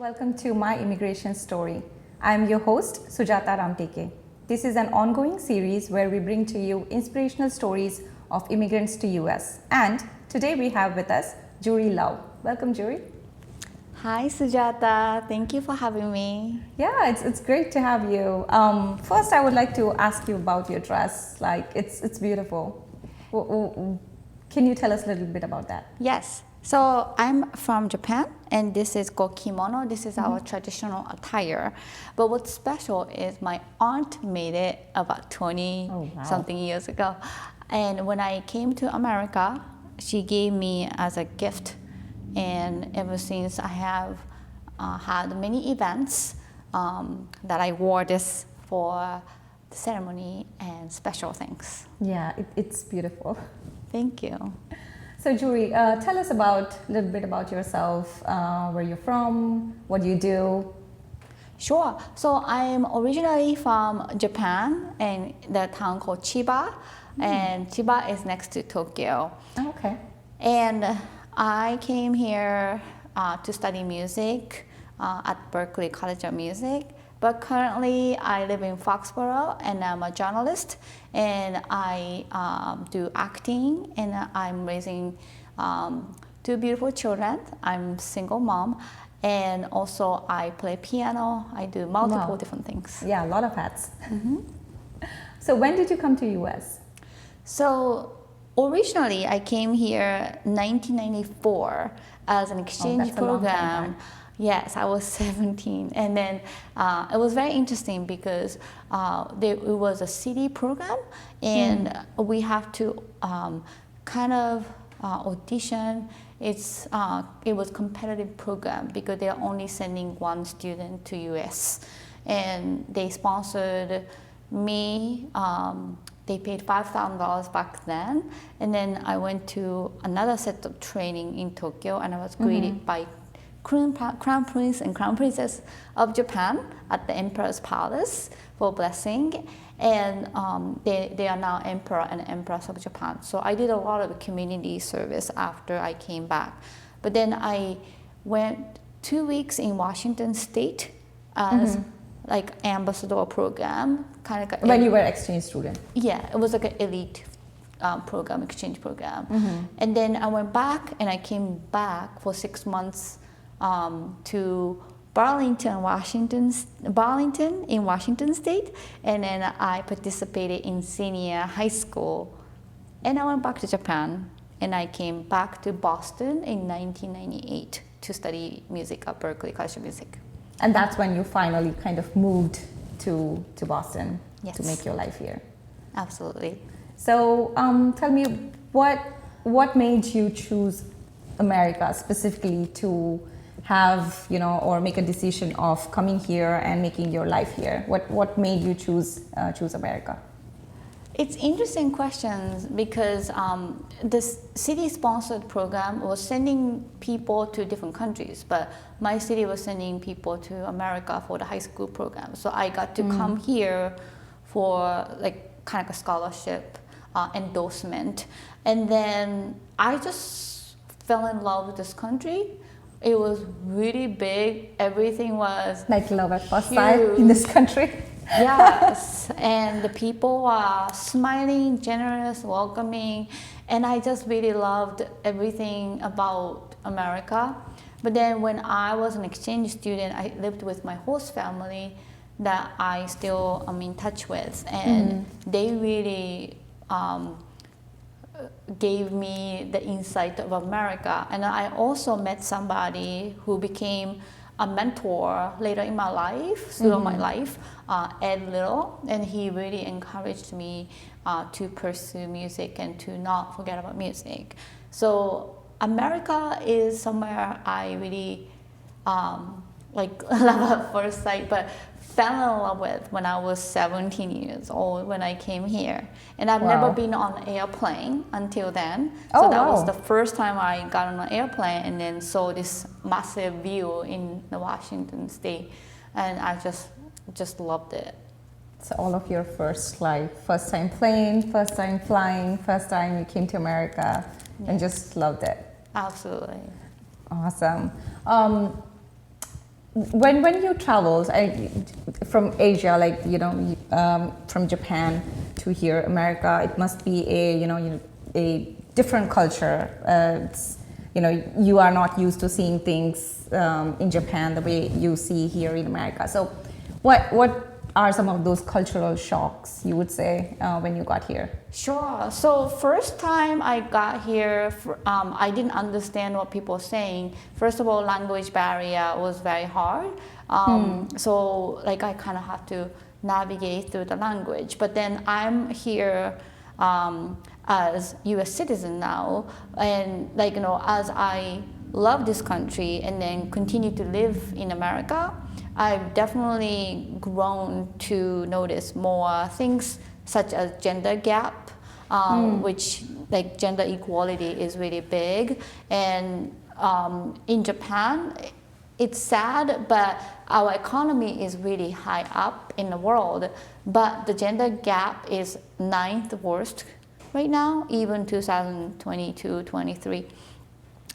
welcome to My Immigration Story. I'm your host, Sujata Ramteke. This is an ongoing series where we bring to you inspirational stories of immigrants to US. And today we have with us Juri. Welcome, Juri. Hi, Sujata. Thank you for having me. Yeah, it's great to have you. First, I would like to ask you about your dress. Like, it's beautiful. Can you tell us a little bit about that? Yes. So I'm from Japan, and this is called kimono. This is our traditional attire. But what's special is my aunt made it about 20 something years ago. And when I came to America, she gave me as a gift. And ever since I have had many events that I wore this for the ceremony and special things. Yeah, it's beautiful. Thank you. So Juri, tell us a little bit about yourself, where you're from, what you do. Sure. So I'm originally from Japan and the town called Chiba, and Chiba is next to Tokyo. Oh, okay. And I came here to study music at Berklee College of Music. But currently, I live in Foxborough, and I'm a journalist, and I do acting, and I'm raising two beautiful children. I'm a single mom, and also I play piano. I do multiple different things. Yeah, a lot of hats. So when did you come to US? So originally, I came here 1994 as an exchange program. Yes, I was 17, and then it was very interesting because it was a city program, and we have to kind of audition. It was competitive program because they are only sending one student to US, and they sponsored me. They paid $5,000 back then, and then I went to another set of training in Tokyo, and I was greeted by Crown Prince and Crown Princess of Japan at the Emperor's Palace for blessing, and they are now Emperor and Empress of Japan. So I did a lot of community service after I came back. But then I went 2 weeks in Washington State as like ambassador program, kind of like when you were exchange student. Yeah, it was like an elite program, exchange program. And then I went back, and I came back for 6 months to Burlington in Washington State, and then I participated in senior high school, and I went back to Japan, and I came back to Boston in 1998 to study music at Berklee College of Music. And that's when you finally kind of moved to Boston to make your life here. Absolutely. So tell me, what made you choose America specifically to have, or make a decision of coming here and making your life here? What made you choose America? It's interesting questions because this city-sponsored program was sending people to different countries, but my city was sending people to America for the high school program. So I got to come here for like kind of a scholarship, endorsement, and then I just fell in love with this country. It was really big. Everything was like love at first sight in this country. Yes, and the people were smiling, generous, welcoming, and I just really loved everything about America. But then when I was an exchange student, I lived with my host family that I still am in touch with, and they really gave me the insight of America. And I also met somebody who became a mentor later in my life, throughout my life, Ed Little, and he really encouraged me to pursue music and to not forget about music. So America is somewhere I really like love at first sight, but fell in love with when I was 17 years old when I came here. And I've never been on an airplane until then. So that was the first time I got on an airplane and then saw this massive view in the Washington State. And I just loved it. So all of your first time plane, first time flying, first time you came to America and just loved it. Absolutely. Awesome. when you travel from Asia, like from Japan to here, America, it must be a different culture. You are not used to seeing things in Japan the way you see here in America. So, what are some of those cultural shocks you would say when you got here? Sure. So first time I got here, I didn't understand what people were saying. First of all, language barrier was very hard. So like I kind of have to navigate through the language. But then I'm here as U.S. citizen now, and as I love this country and then continue to live in America, I've definitely grown to notice more things such as gender gap, which like gender equality is really big. And in Japan, it's sad, but our economy is really high up in the world, but the gender gap is 9th worst right now, even 2022-23.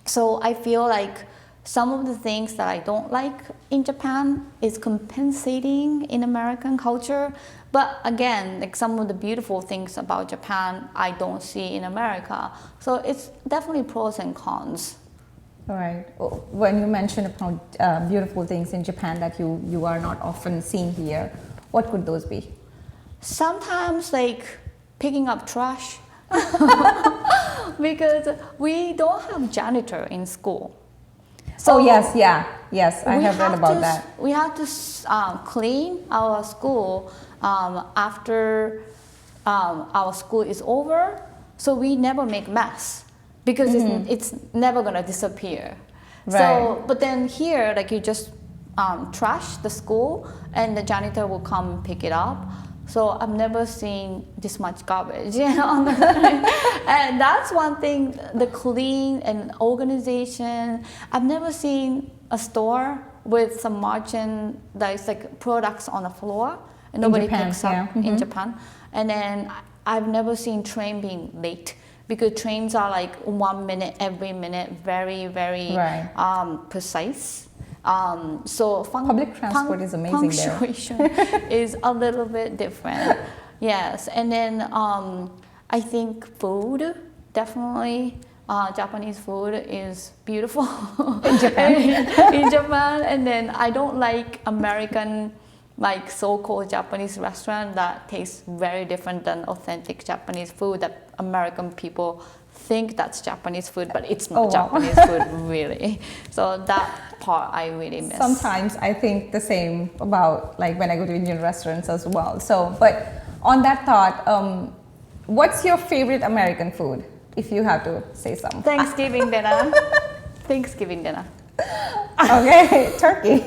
So I feel like some of the things that I don't like in Japan is compensating in American culture. But again, like some of the beautiful things about Japan, I don't see in America. So it's definitely pros and cons. All right. When you mentioned about beautiful things in Japan that you are not often seeing here, what could those be? Sometimes like picking up trash. Because we don't have janitor in school. So yes, I have read about that. We have to clean our school after our school is over, so we never make mess because it's never gonna disappear. Right. So, but then here, like you just trash the school, and the janitor will come pick it up. So I've never seen this much garbage, and that's one thing. The clean and organization. I've never seen a store with some merchandise like products on the floor and nobody picks up in Japan. And then I've never seen train being late because trains are like 1 minute every minute, very very precise. So public transport is amazing punctuation is a little bit different. Yes, and then I think food, definitely Japanese food is beautiful in Japan. In Japan, and then I don't like American like so-called Japanese restaurant that tastes very different than authentic Japanese food that American people think that's Japanese food, but it's not Japanese food really. So that part I really miss. Sometimes I think the same about like when I go to Indian restaurants as well. So, but on that thought, what's your favorite American food, if you have to say something? Thanksgiving dinner. Thanksgiving dinner. Okay, turkey.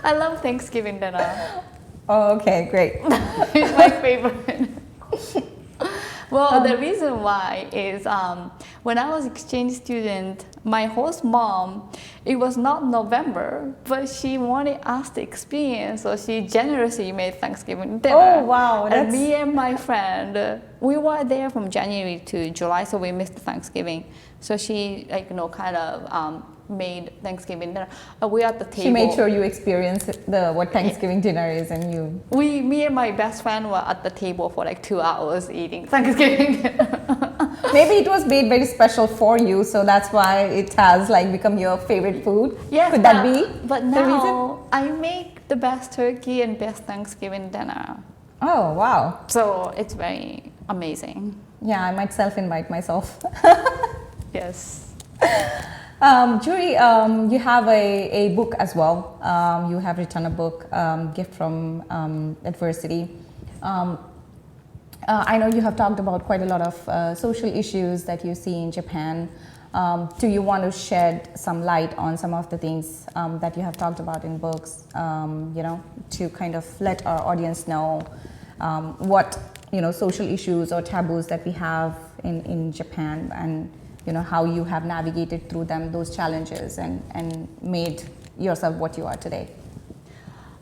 I love Thanksgiving dinner. Oh, okay, great. It's my favorite. Well, the reason why is when I was exchange student, my host mom, it was not November, but she wanted us to experience, so she generously made Thanksgiving dinner. Oh, wow. And me and my friend, we were there from January to July, so we missed Thanksgiving. So she kind of made Thanksgiving dinner. We at the table. She made sure you experienced what Thanksgiving dinner is, and you. Me and my best friend were at the table for like 2 hours eating Thanksgiving dinner. Maybe it was made very special for you, so that's why it has like become your favorite food. Yes, could that be? But now I make the best turkey and best Thanksgiving dinner. Oh wow! So it's very amazing. Yeah, I might self-invite myself. Yes. Juri, you have a book as well. You have written a book, Gift from Adversity. I know you have talked about quite a lot of social issues that you see in Japan. Do you want to shed some light on some of the things that you have talked about in books, to kind of let our audience know what, social issues or taboos that we have in Japan, and how you have navigated through them, those challenges, and made yourself what you are today?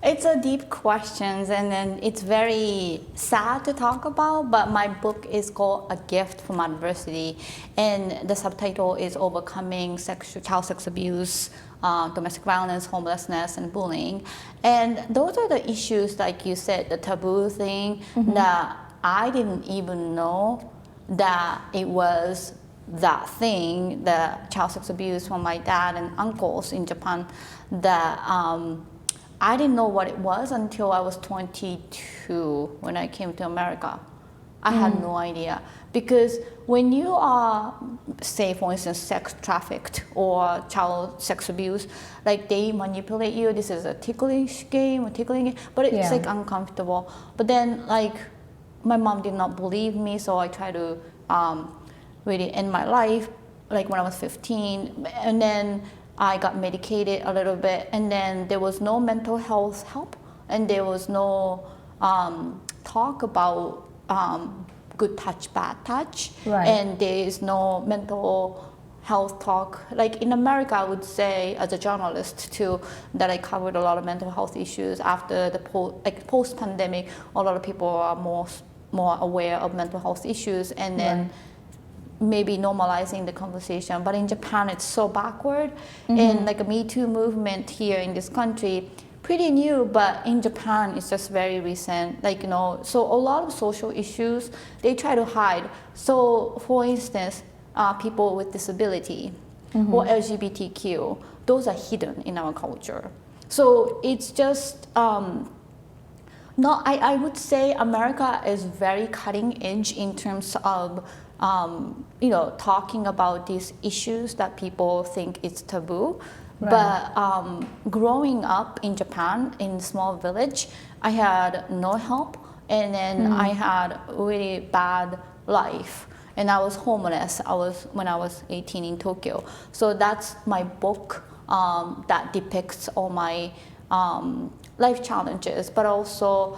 It's a deep question, and then it's very sad to talk about, but my book is called A Gift from Adversity, and the subtitle is Overcoming Child Sex Abuse, Domestic Violence, Homelessness, and Bullying. And those are the issues, like you said, the taboo thing that I didn't even know that it was that thing, the child sex abuse from my dad and uncles in Japan, that I didn't know what it was until I was 22 when I came to America. I had no idea. Because when you are, say for instance, sex trafficked or child sex abuse, like they manipulate you, this is a ticklish game or tickling game, but it's like uncomfortable. But then like my mom did not believe me, so I tried to really end my life, like when I was 15, and then I got medicated a little bit, and then there was no mental health help, and there was no talk about good touch, bad touch, and there is no mental health talk. Like in America, I would say, as a journalist too, that I covered a lot of mental health issues after the post-pandemic. A lot of people are more aware of mental health issues, and then maybe normalizing the conversation. But in Japan, it's so backward. And like a Me Too movement here in this country, pretty new, but in Japan, it's just very recent. Like, you know, so a lot of social issues, they try to hide. So for instance, people with disability or LGBTQ, those are hidden in our culture. So it's just, I would say America is very cutting edge in terms of you know, talking about these issues that people think it's taboo. But growing up in Japan, in a small village, I had no help, and then I had a really bad life, and I was homeless. When I was 18 in Tokyo. So that's my book that depicts all my life challenges, but also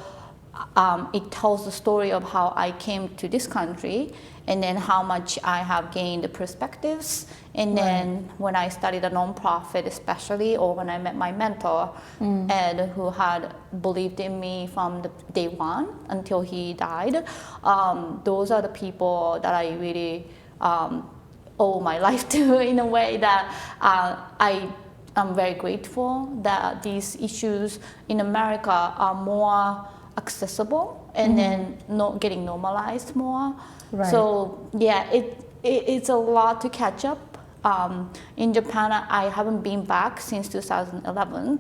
it tells the story of how I came to this country, and then how much I have gained the perspectives. And then when I studied a nonprofit especially, or when I met my mentor, Ed, who had believed in me from the day one until he died, those are the people that I really owe my life to, in a way that I'm very grateful that these issues in America are more accessible and then not getting normalized more. So yeah, it's a lot to catch up. In Japan, I haven't been back since 2011,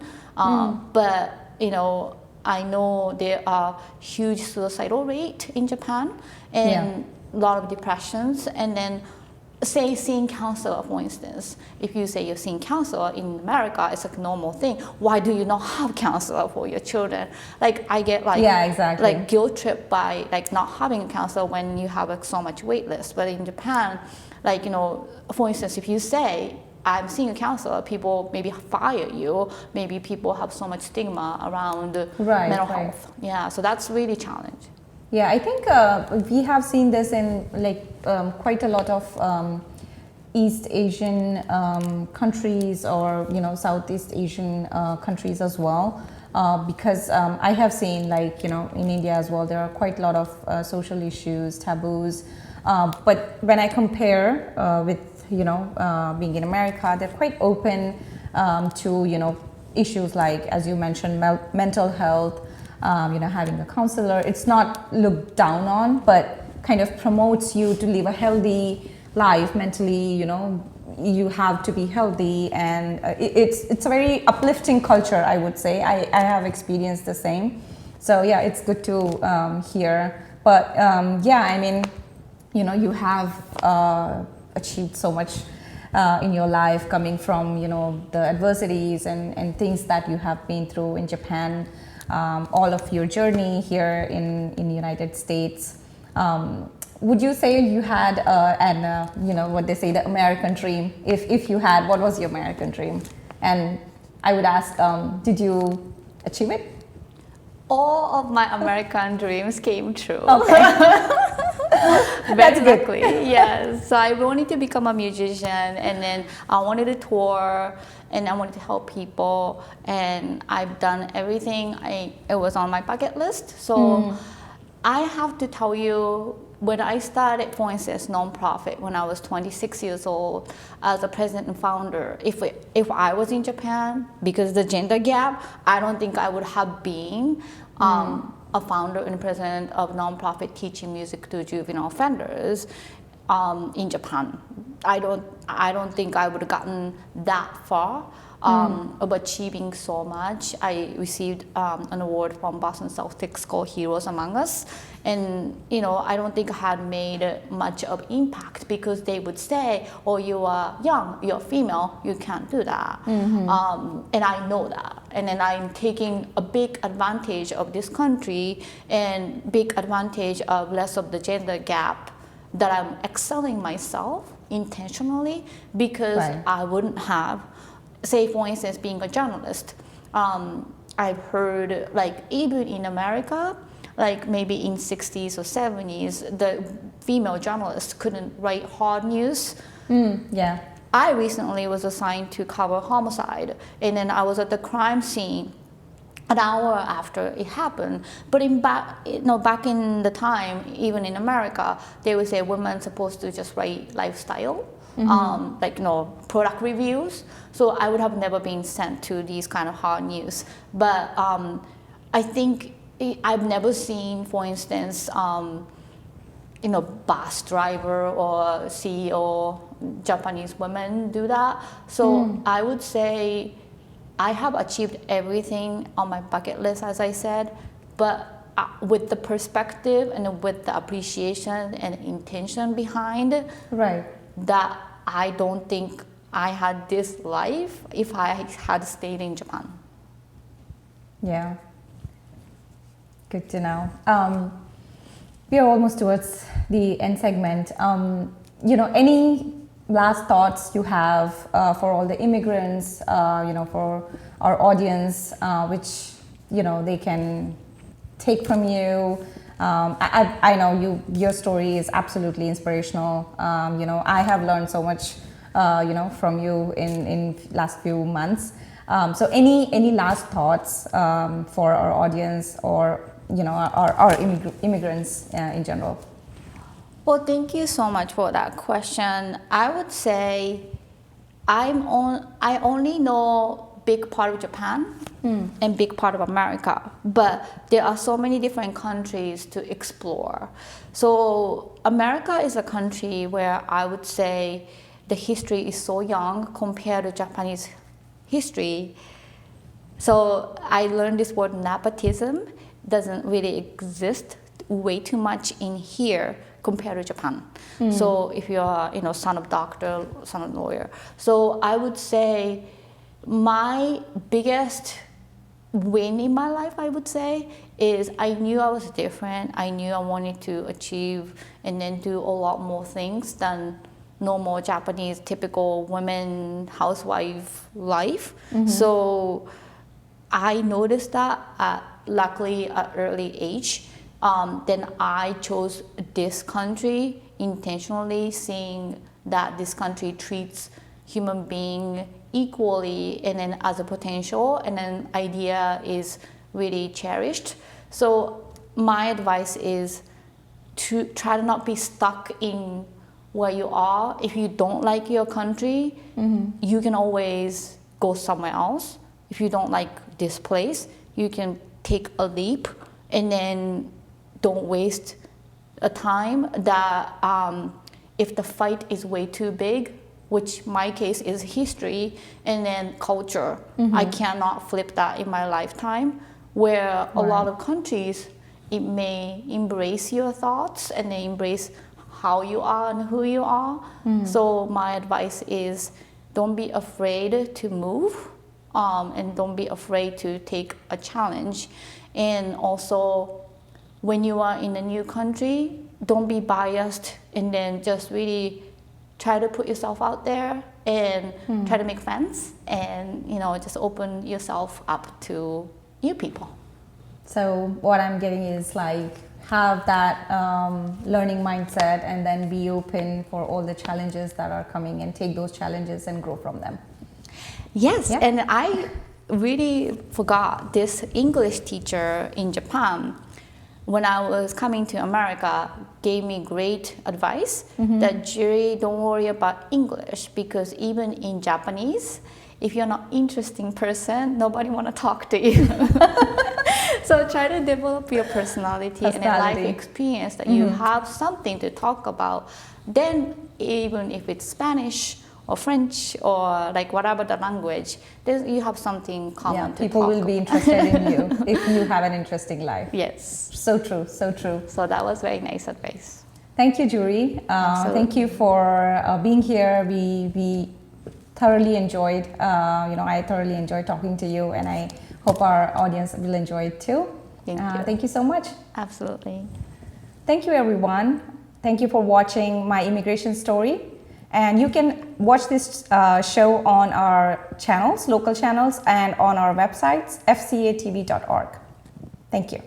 but you know, I know there are huge suicidal rate in Japan, and a lot of depressions, and then say seeing counselor, for instance. If you say you're seeing counselor in America, it's like a normal thing. Why do you not have counselor for your children? Like I get like like guilt trip by like not having a counselor when you have like so much wait list. But in Japan, like, you know, for instance, if you say I'm seeing a counselor, people maybe fire you. Maybe people have so much stigma around mental health. Yeah, so that's really a challenge. Yeah, I think we have seen this in like quite a lot of East Asian countries, or you know, Southeast Asian countries as well, because I have seen, like, you know, in India as well, there are quite a lot of social issues, taboos, but when I compare with, you know, being in America, they're quite open to, you know, issues like, as you mentioned, mental health. You know, having a counselor, it's not looked down on, but kind of promotes you to live a healthy life mentally. You know, you have to be healthy, and it's a very uplifting culture, I would say. I have experienced the same. So yeah, it's good to hear. But yeah, I mean, you know, you have achieved so much in your life, coming from, you know, the adversities and things that you have been through in Japan. All of your journey here in the United States. Would you say you had you know, what they say, the American dream? If you had, what was your American dream? And I would ask, did you achieve it? All of my American dreams came true. Okay. That's good. Exactly. Yes. So I wanted to become a musician, and then I wanted to tour, and I wanted to help people, and I've done everything. It was on my bucket list. So I have to tell you, when I started, for instance, nonprofit when I was 26 years old as a president and founder, if I was in Japan, because the gender gap, I don't think I would have been a founder and president of nonprofit teaching music to juvenile offenders in Japan. I don't think I would have gotten that far of achieving so much. I received an award from Boston Celtics called Heroes Among Us, and I don't think I had made much of impact, because they would say, "Oh, you are young, you're female, you can't do that," and I know that, and then I'm taking a big advantage of this country and big advantage of less of the gender gap, that I'm excelling myself intentionally, because I wouldn't have, say for instance, being a journalist. I've heard, like, even in America, like maybe in 60s or 70s, the female journalists couldn't write hard news. I recently was assigned to cover homicide, and then I was at the crime scene an hour after it happened. But back in the time, even in America, they would say women supposed to just write lifestyle, product reviews. So I would have never been sent to these kind of hard news. But I think I've never seen, for instance, bus driver or CEO Japanese women do that. So I would say I have achieved everything on my bucket list, as I said, but with the perspective and with the appreciation and intention behind that, I don't think I had this life if I had stayed in Japan. Yeah. Good to know. We are almost towards the end segment. Any last thoughts you have for all the immigrants, for our audience, which they can take from you? I know your story is absolutely inspirational. I have learned so much, from you in last few months. So any last thoughts for our audience, or our immigrants in general? Well, thank you so much for that question. I would say I only know big part of Japan and big part of America, but there are so many different countries to explore. So America is a country where I would say the history is so young compared to Japanese history. So I learned this word nepotism doesn't really exist way too much in here compared to Japan. So if you are, son of doctor, son of lawyer. So I would say my biggest win in my life, I would say, is I knew I was different. I knew I wanted to achieve and then do a lot more things than normal Japanese typical women housewife life. So I noticed that luckily at early age. Then I chose this country intentionally, seeing that this country treats human being equally and then as a potential, and then idea is really cherished. So my advice is to try to not be stuck in where you are. If you don't like your country, you can always go somewhere else. If you don't like this place, you can take a leap, and then don't waste a time that if the fight is way too big, which my case is history and then culture. I cannot flip that in my lifetime, where a lot of countries, it may embrace your thoughts and they embrace how you are and who you are. So my advice is don't be afraid to move, and don't be afraid to take a challenge. And also, when you are in a new country, don't be biased, and then just really try to put yourself out there and try to make friends, and just open yourself up to new people. So what I'm getting is, like, have that learning mindset and then be open for all the challenges that are coming and take those challenges and grow from them. Yes, yeah. And I really forgot this English teacher in Japan when I was coming to America gave me great advice that Juri, don't worry about English, because even in Japanese, if you're not interesting person, nobody want to talk to you. So try to develop your personality and a life experience that you have something to talk about. Then even if it's Spanish or French or like whatever the language, you have something common to talk about. People will be interested in you if you have an interesting life. Yes. So true, so true. So that was very nice advice. Thank you, Juri. Thank you for being here. We thoroughly enjoyed, I thoroughly enjoyed talking to you, and I hope our audience will enjoy it too. Thank you. Thank you so much. Absolutely. Thank you, everyone. Thank you for watching my immigration story. And you can watch this show on our channels, local channels, and on our websites, fcatv.org. Thank you.